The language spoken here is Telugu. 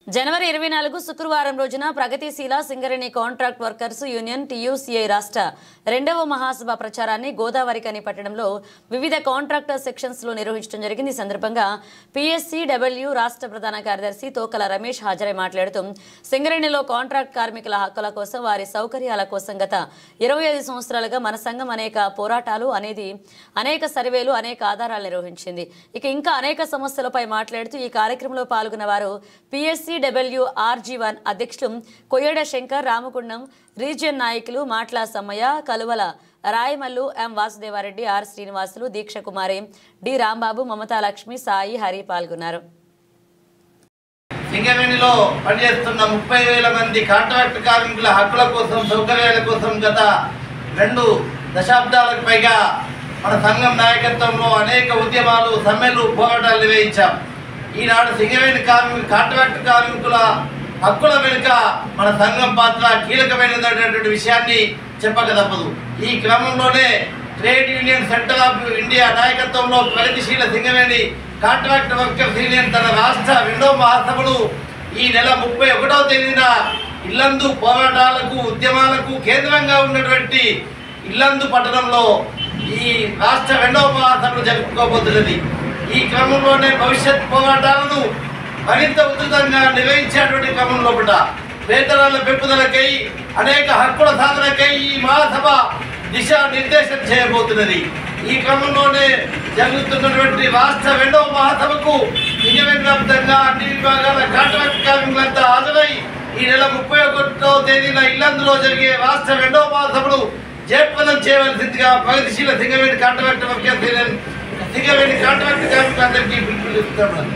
జనవరి 24 శుక్రవారం రోజున ప్రగతిశీల Singareni contract workers union TUCI రాష్ట్ర రెండవ మహాసభ ప్రచారాన్ని గోదావరికని పట్టణంలో వివిధ కాంట్రాక్టర్ సెక్షన్స్ లో నిర్వహించడం జరిగింది. ఈ సందర్భంగా పీఎస్సీడబ్ల్యూ రాష్ట్ర ప్రధాన కార్యదర్శి తోకల రమేష్ హాజరై మాట్లాడుతూ సింగరేణిలో కాంట్రాక్ట్ కార్మికుల హక్కుల కోసం వారి సౌకర్యాల కోసం గత 25 సంవత్సరాలుగా మన సంఘం అనేక పోరాటాలు అనేక సర్వేలు అనేక ఆధారాలు నిర్వహించింది. ఇంకా అనేక సమస్యలపై మాట్లాడుతూ ఈ కార్యక్రమంలో పాల్గొన్న వారు పీఎస్సీడబ్ల్యూఆర్జీ1 అధ్యక్షులు కొయ్యడ శంకర్, రామగుండం రీజియన్ నాయకులు Matla Sammaiah, Kaluvala Rayamallu, M Vasudevareddy, R Srinivasulu, Deeksha Kumari, D Rambabu, Mamata Lakshmi, Sai, Hari పాల్గొన్నారు. సింగరేణిలో పనిచేస్తున్న 30,000 మంది కాంట్రాక్ట్ కార్మికుల హక్కుల కోసం సౌకర్యాల కోసం గత 2 దశాబ్దాలకు పైగా మన సంఘం నాయకత్వంలో అనేక ఉద్యమాలు సమ్మెలు పోరాటాలు నిర్వహించాం. ఈనాడు సింగరేణి కాంట్రాక్ట్ కార్మికుల హక్కుల వెనుక మన సంఘం పాత్ర కీలకమైనటువంటి విషయాన్ని చెప్పక తప్పదు. ఈ క్రమంలోనే trade union centre of India నాయకత్వంలో ప్రగతిశీల సింగరేణి కాంట్రాక్ట్ వర్కర్స్ యూనియన్ తన రాష్ట్ర 2వ మహాసభను ఈ నెల 31వ తేదీన ఇల్లందు పోరాటాలకు ఉద్యమాలకు కేంద్రంగా ఉన్నటువంటి ఇల్లందు పట్టణంలో ఈ రాష్ట్ర 2వ మహాసభను జరుపుకోబోతున్నది. ఈ క్రమంలోనే భవిష్యత్ పోరాటాలను మరింత ఉధృతంగా నిర్వహించేటువంటి క్రమంలో వేతనాల పెంపుదలకై అనేక హక్కుల సాధనకై ఈ మహాసభ దిశానిర్దేశం చేయబోతున్నది. ఈ క్రమంలోనే జరుగుతున్నటువంటి రాష్ట్ర 2వ మహాసభకు సింగరేణి వ్యాప్తంగా అన్ని విభాగాల కాంట్రాక్ట్ కార్మికులంతా హాజరై ఈ నెల 31వ తేదీన ఇల్లందులో జరిగే రాష్ట్ర 2వ మహాసభను జయప్రదం చేయవలసిందిగా ప్రగతిశీల సింగరేణి కాంట్రాక్ట్ కార్మికులందరికీ పిలుపునిస్తున్నాం.